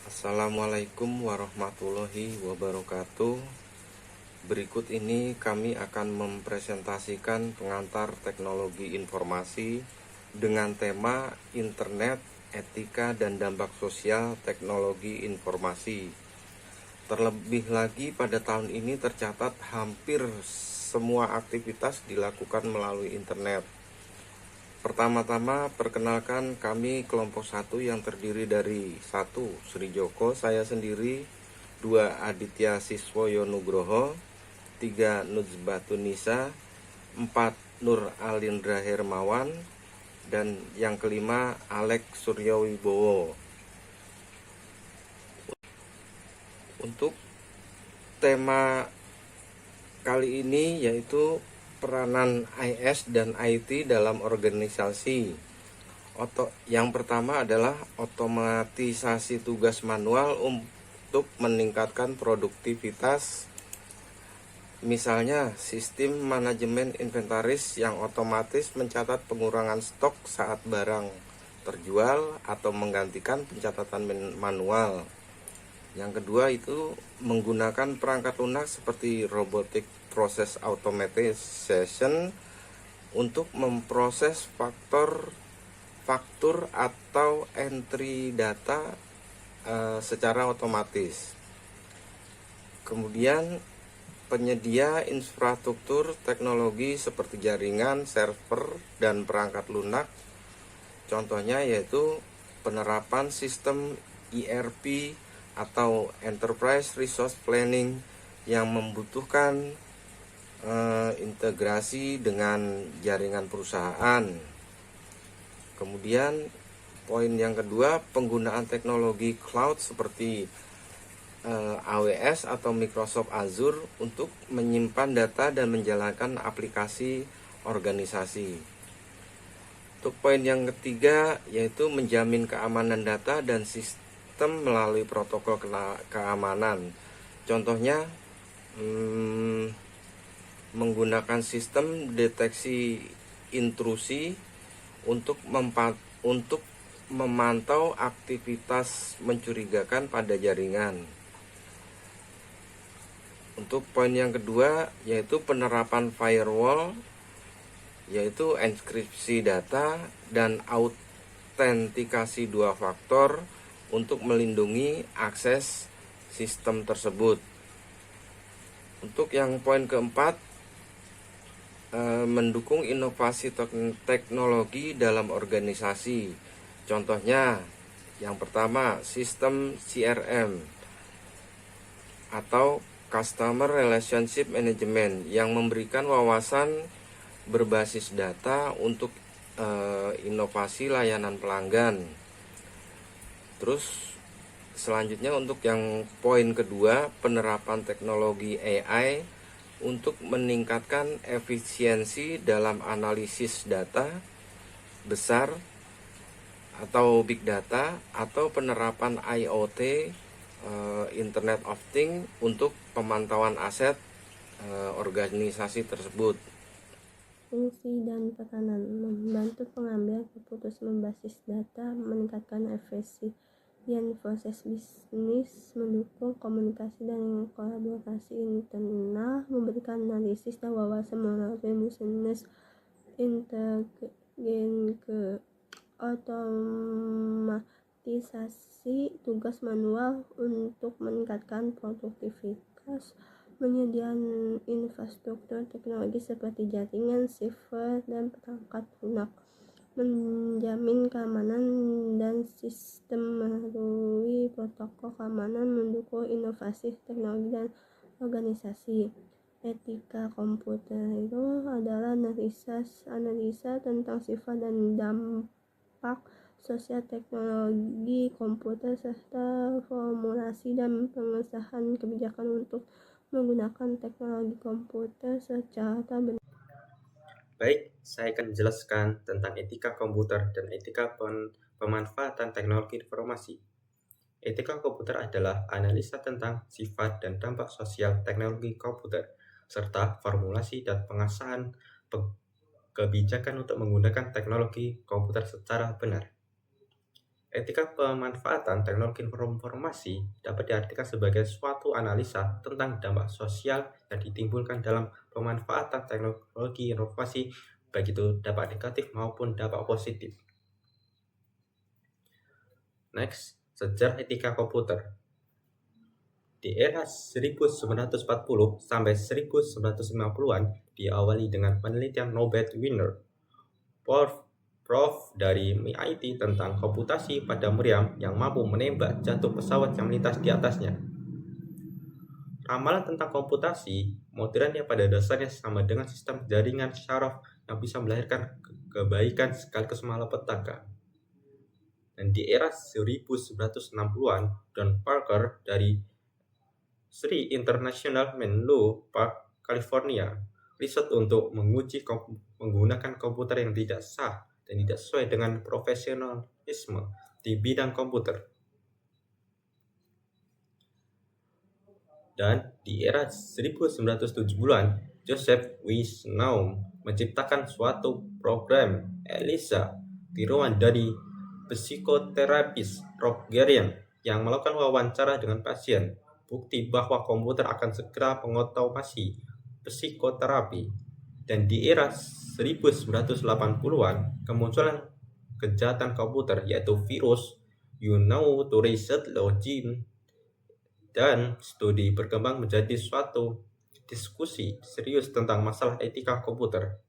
Assalamualaikum warahmatullahi wabarakatuh. Berikut ini kami akan mempresentasikan pengantar teknologi informasi dengan tema Internet, Etika dan Dampak Sosial Teknologi Informasi. Terlebih lagi pada tahun ini tercatat hampir semua aktivitas dilakukan melalui internet. Pertama-tama perkenalkan kami kelompok 1 yang terdiri dari 1. Sri Joko, saya sendiri, 2. Aditya Siswoyo Nugroho, 3. Nuzbatunisa, 4. Nur Alindra Hermawan, dan yang kelima Alex Suryowibowo. Untuk tema kali ini yaitu peranan IS dan IT dalam organisasi. Yang pertama adalah otomatisasi tugas manual untuk meningkatkan produktivitas. Misalnya sistem manajemen inventaris yang otomatis mencatat pengurangan stok saat barang terjual atau menggantikan pencatatan manual. Yang kedua itu menggunakan perangkat lunak seperti robotic process automation untuk memproses faktur atau entry data secara otomatis. Kemudian penyedia infrastruktur teknologi seperti jaringan, server, dan perangkat lunak. Contohnya yaitu penerapan sistem ERP atau Enterprise Resource Planning yang membutuhkan integrasi dengan jaringan perusahaan. Kemudian poin yang kedua, penggunaan teknologi cloud seperti AWS atau Microsoft Azure untuk menyimpan data dan menjalankan aplikasi organisasi. Untuk poin yang ketiga yaitu menjamin keamanan data dan sistem melalui protokol keamanan. Contohnya menggunakan sistem deteksi intrusi untuk memantau aktivitas mencurigakan pada jaringan. Untuk poin yang kedua yaitu penerapan firewall, yaitu enkripsi data dan autentikasi 2 faktor untuk melindungi akses sistem tersebut. Untuk yang poin keempat, mendukung inovasi teknologi dalam organisasi. Contohnya, yang pertama, sistem CRM atau Customer Relationship Management yang memberikan wawasan berbasis data untuk inovasi layanan pelanggan. Terus selanjutnya untuk yang poin kedua, penerapan teknologi AI untuk meningkatkan efisiensi dalam analisis data besar atau big data atau penerapan IoT, Internet of Things untuk pemantauan aset organisasi tersebut. Fungsi dan peranan membantu pengambil keputusan berbasis data, meningkatkan efisien proses bisnis, mendukung komunikasi dan kolaborasi internal, memberikan analisis dan wawasan melalui bisnis intelijen, otomatisasi tugas manual untuk meningkatkan produktivitas, menyediakan infrastruktur teknologi seperti jaringan, server, dan perangkat lunak, menjamin keamanan dan sistem melalui protokol keamanan, mendukung inovasi teknologi dan organisasi. Etika komputer itu adalah analisa tentang sifat dan dampak sosial teknologi komputer serta formulasi dan pengesahan kebijakan untuk menggunakan teknologi komputer secara benar. Baik, saya akan menjelaskan tentang etika komputer dan etika pemanfaatan teknologi informasi. Etika komputer adalah analisa tentang sifat dan dampak sosial teknologi komputer, serta formulasi dan pengesahan kebijakan untuk menggunakan teknologi komputer secara benar. Etika pemanfaatan teknologi informasi dapat diartikan sebagai suatu analisa tentang dampak sosial yang ditimbulkan dalam pemanfaatan teknologi informasi, baik itu dampak negatif maupun dampak positif. Next, sejarah etika komputer. Di era 1940 sampai 1950-an diawali dengan penelitian Nobel winner Prof dari MIT tentang komputasi pada meriam yang mampu menembak jatuh pesawat yang melintas di atasnya. Ramalan tentang komputasi modern yang pada dasarnya sama dengan sistem jaringan syaraf yang bisa melahirkan kebaikan sekaligus malapetaka. Dan di era 1960-an, Don Parker dari Sri International Menlo Park, California, riset untuk menguji menggunakan komputer yang tidak sah dan tidak sesuai dengan profesionalisme di bidang komputer. Dan di era 1970-an, Joseph Weishaupt menciptakan suatu program ELISA tiruan dari psikoterapis Rogerian yang melakukan wawancara dengan pasien, bukti bahwa komputer akan segera mengotomasi psikoterapi. Dan di era 1980-an, kemunculan kejahatan komputer yaitu virus, to reset login, dan studi berkembang menjadi suatu diskusi serius tentang masalah etika komputer.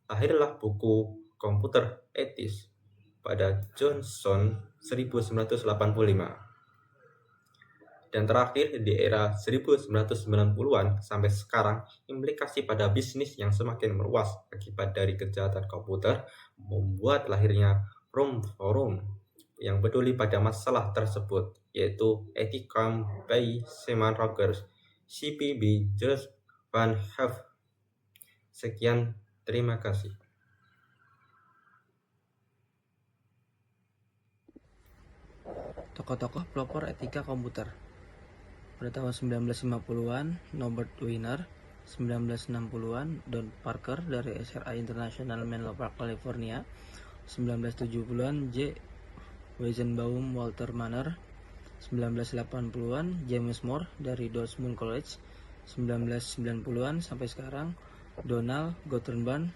Lahirlah buku Komputer Etis pada Johnson 1985. Dan terakhir di era 1990-an sampai sekarang, implikasi pada bisnis yang semakin meluas akibat dari kejahatan komputer membuat lahirnya forum yang peduli pada masalah tersebut, yaitu Ethicam by Simon Rogers, CPB Just Van Have. Sekian, terima kasih. Tokoh-tokoh pelopor etika komputer. Pada tahun 1950-an, Norbert Wiener, 1960-an, Don Parker dari SRI International Menlo Park, California, 1970-an, J. Weizenbaum Walter Manner, 1980-an, James Moore dari Dartmouth College, 1990-an sampai sekarang, Donald Gottenbaum,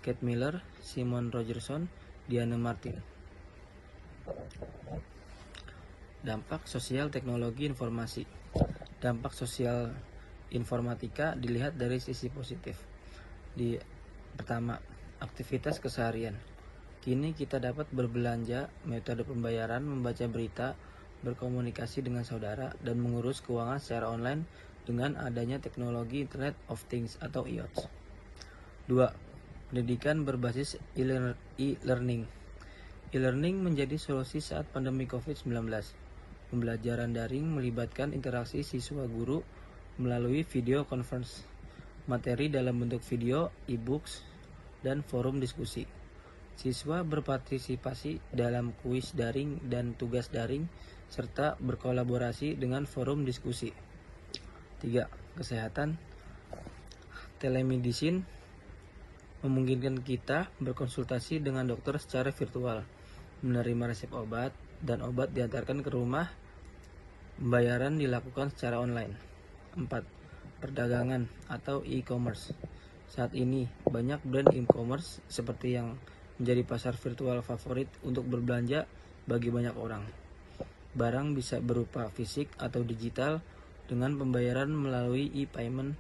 Kate Miller, Simon Rogerson, Diana Martin. Dampak sosial teknologi informasi. Dampak sosial informatika dilihat dari sisi positif. Pertama, aktivitas keseharian. Kini kita dapat berbelanja, metode pembayaran, membaca berita, berkomunikasi dengan saudara, dan mengurus keuangan secara online dengan adanya teknologi Internet of Things atau IoT. 2. Pendidikan berbasis e-learning. E-learning menjadi solusi saat pandemi COVID-19. Pembelajaran daring melibatkan interaksi siswa guru melalui video conference, materi dalam bentuk video, e-books, dan forum diskusi. Siswa berpartisipasi dalam kuis daring dan tugas daring, serta berkolaborasi dengan forum diskusi. 3. Kesehatan. Telemedicine memungkinkan kita berkonsultasi dengan dokter secara virtual, menerima resep obat, dan obat diantarkan ke rumah. Pembayaran dilakukan secara online. 4. Perdagangan atau e-commerce. Saat ini, banyak brand e-commerce seperti yang menjadi pasar virtual favorit untuk berbelanja bagi banyak orang. Barang bisa berupa fisik atau digital dengan pembayaran melalui e-payment.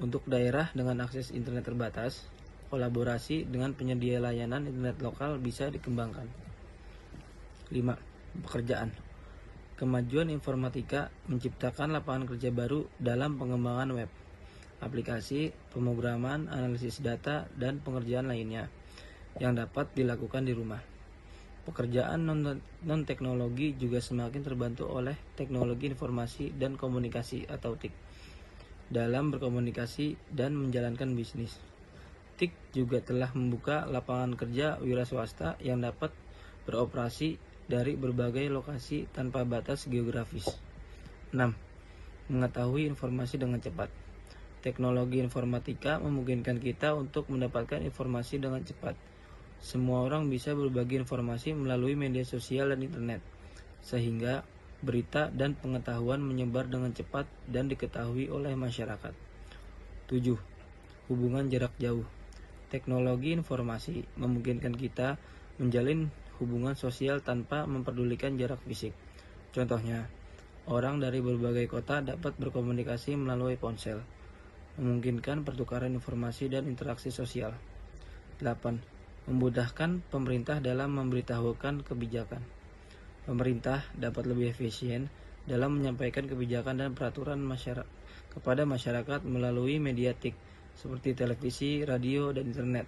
Untuk daerah dengan akses internet terbatas, kolaborasi dengan penyedia layanan internet lokal bisa dikembangkan. 5. Pekerjaan. Kemajuan informatika menciptakan lapangan kerja baru dalam pengembangan web, aplikasi, pemrograman, analisis data, dan pengerjaan lainnya yang dapat dilakukan di rumah. Pekerjaan non-teknologi juga semakin terbantu oleh teknologi informasi dan komunikasi atau TIK dalam berkomunikasi dan menjalankan bisnis. TIK juga telah membuka lapangan kerja wira swasta yang dapat beroperasi dari berbagai lokasi tanpa batas geografis. 6. Mengetahui informasi dengan cepat. Teknologi informatika memungkinkan kita untuk mendapatkan informasi dengan cepat, Semua orang bisa berbagi informasi melalui media sosial dan internet, sehingga berita dan pengetahuan menyebar dengan cepat dan diketahui oleh masyarakat. 7. Hubungan jarak jauh. Teknologi informasi memungkinkan kita menjalin hubungan sosial tanpa memperdulikan jarak fisik. Contohnya, orang dari berbagai kota dapat berkomunikasi melalui ponsel, memungkinkan pertukaran informasi dan interaksi sosial. 8. Memudahkan pemerintah dalam memberitahukan kebijakan. Pemerintah dapat lebih efisien dalam menyampaikan kebijakan dan peraturan kepada masyarakat melalui mediatik seperti televisi, radio, dan internet.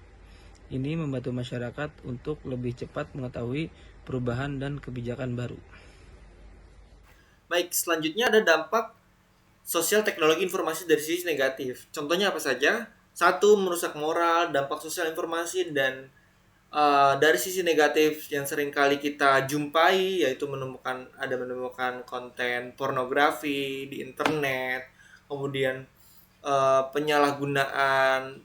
Ini membantu masyarakat untuk lebih cepat mengetahui perubahan dan kebijakan baru. Baik, selanjutnya ada dampak sosial teknologi informasi dari sisi negatif. Contohnya apa saja? 1. Merusak moral, dampak sosial informasi, dan dari sisi negatif yang sering kali kita jumpai yaitu menemukan konten pornografi di internet, kemudian penyalahgunaan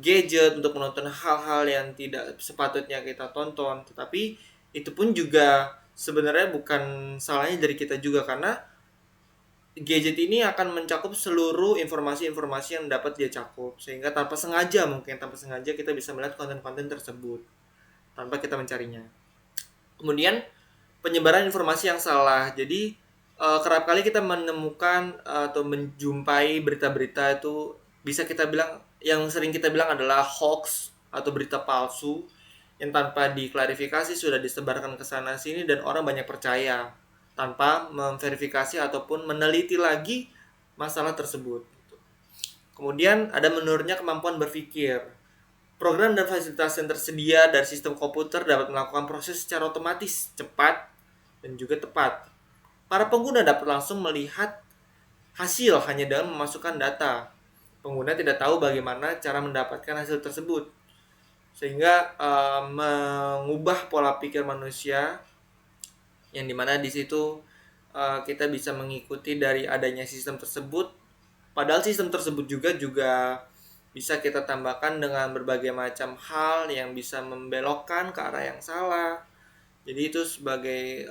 gadget untuk menonton hal-hal yang tidak sepatutnya kita tonton. Tetapi itu pun juga sebenarnya bukan salahnya dari kita juga, karena gadget ini akan mencakup seluruh informasi-informasi yang dapat dia cakup, sehingga tanpa sengaja kita bisa melihat konten-konten tersebut tanpa kita mencarinya. Kemudian penyebaran informasi yang salah. Jadi kerap kali kita menemukan atau menjumpai berita-berita itu bisa kita bilang, yang sering kita bilang adalah hoax atau berita palsu yang tanpa diklarifikasi sudah disebarkan ke sana sini dan orang banyak percaya tanpa memverifikasi ataupun meneliti lagi masalah tersebut. Kemudian ada menurunnya kemampuan berpikir. Program dan fasilitas yang tersedia dari sistem komputer dapat melakukan proses secara otomatis, cepat, dan juga tepat. Para pengguna dapat langsung melihat hasil hanya dengan memasukkan data. Pengguna tidak tahu bagaimana cara mendapatkan hasil tersebut, sehingga mengubah pola pikir manusia, yang dimana di situ kita bisa mengikuti dari adanya sistem tersebut. Padahal sistem tersebut juga bisa kita tambahkan dengan berbagai macam hal yang bisa membelokkan ke arah yang salah. Jadi itu sebagai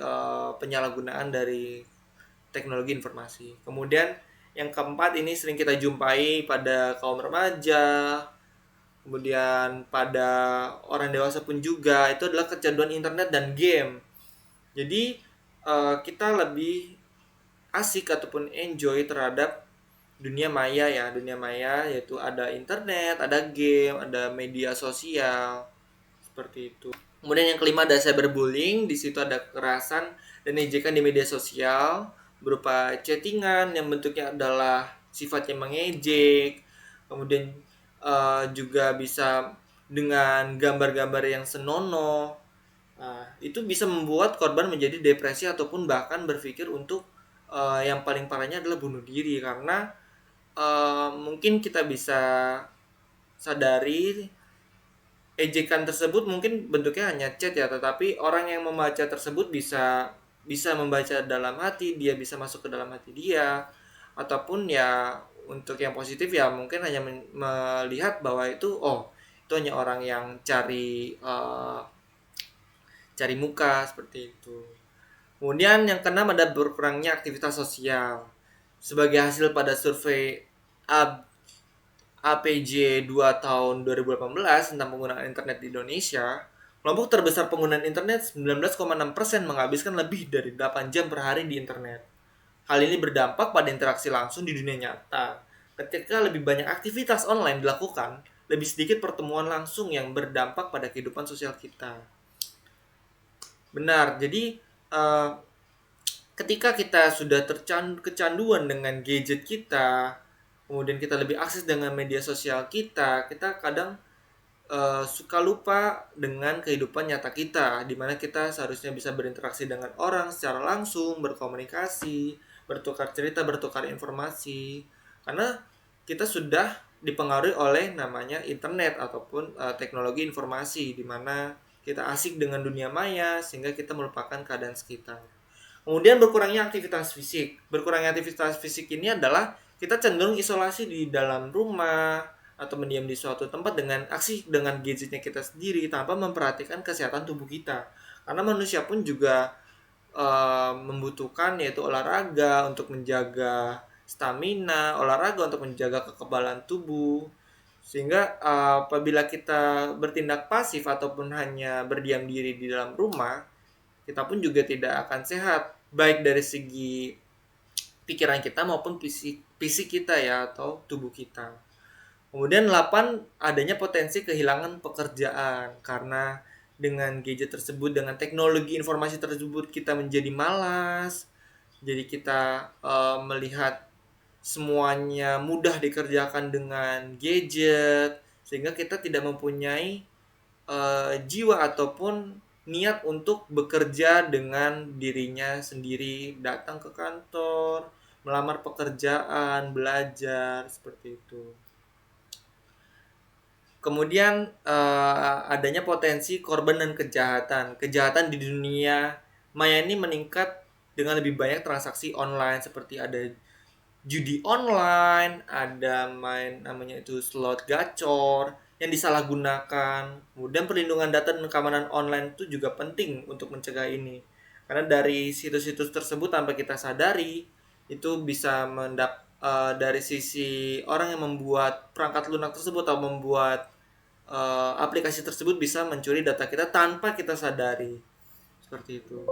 penyalahgunaan dari teknologi informasi. Kemudian yang keempat, ini sering kita jumpai pada kaum remaja, kemudian pada orang dewasa pun juga, itu adalah kecanduan internet dan game. Jadi kita lebih asik ataupun enjoy terhadap dunia maya yaitu ada internet, ada game, ada media sosial, seperti itu. Kemudian yang kelima ada cyberbullying. Di situ ada kekerasan dan ejekan di media sosial berupa chattingan yang bentuknya adalah sifatnya mengejek. Kemudian juga bisa dengan gambar-gambar yang senonoh. Itu bisa membuat korban menjadi depresi ataupun bahkan berpikir untuk yang paling parahnya adalah bunuh diri, karena mungkin kita bisa sadari ejekan tersebut mungkin bentuknya hanya chat ya, tetapi orang yang membaca tersebut bisa membaca dalam hati, dia bisa masuk ke dalam hati dia, ataupun ya untuk yang positif ya mungkin hanya melihat bahwa itu hanya orang yang cari muka, seperti itu. Kemudian yang keenam ada berkurangnya aktivitas sosial. Sebagai hasil pada survei APJ 2 tahun 2018 tentang penggunaan internet di Indonesia, kelompok terbesar penggunaan internet 19,6% menghabiskan lebih dari 8 jam per hari di internet. Hal ini berdampak pada interaksi langsung di dunia nyata. Ketika lebih banyak aktivitas online dilakukan, lebih sedikit pertemuan langsung yang berdampak pada kehidupan sosial kita. Benar, jadi ketika kita sudah kecanduan dengan gadget kita, kemudian kita lebih akses dengan media sosial kita kadang suka lupa dengan kehidupan nyata kita, di mana kita seharusnya bisa berinteraksi dengan orang secara langsung, berkomunikasi, bertukar cerita, bertukar informasi, karena kita sudah dipengaruhi oleh namanya internet ataupun teknologi informasi, di mana kita asik dengan dunia maya sehingga kita melupakan keadaan sekitar. Kemudian berkurangnya aktivitas fisik. Berkurangnya aktivitas fisik ini adalah kita cenderung isolasi di dalam rumah atau mendiam di suatu tempat dengan gadgetnya kita sendiri tanpa memperhatikan kesehatan tubuh kita. Karena manusia pun juga membutuhkan yaitu olahraga untuk menjaga stamina, olahraga untuk menjaga kekebalan tubuh. Sehingga apabila kita bertindak pasif ataupun hanya berdiam diri di dalam rumah, kita pun juga tidak akan sehat, baik dari segi pikiran kita maupun fisik kita ya, atau tubuh kita. Kemudian 8, adanya potensi kehilangan pekerjaan karena dengan gadget tersebut, dengan teknologi informasi tersebut kita menjadi malas. Jadi kita melihat semuanya mudah dikerjakan dengan gadget sehingga kita tidak mempunyai jiwa ataupun niat untuk bekerja dengan dirinya sendiri, datang ke kantor, melamar pekerjaan, belajar seperti itu. Kemudian adanya potensi korban dan kejahatan. Kejahatan di dunia maya ini meningkat dengan lebih banyak transaksi online, seperti ada judi online, ada main namanya itu slot gacor yang disalahgunakan. Kemudian perlindungan data dan keamanan online itu juga penting untuk mencegah ini. Karena dari situs-situs tersebut tanpa kita sadari itu bisa dari sisi orang yang membuat perangkat lunak tersebut atau membuat aplikasi tersebut bisa mencuri data kita tanpa kita sadari. Seperti itu.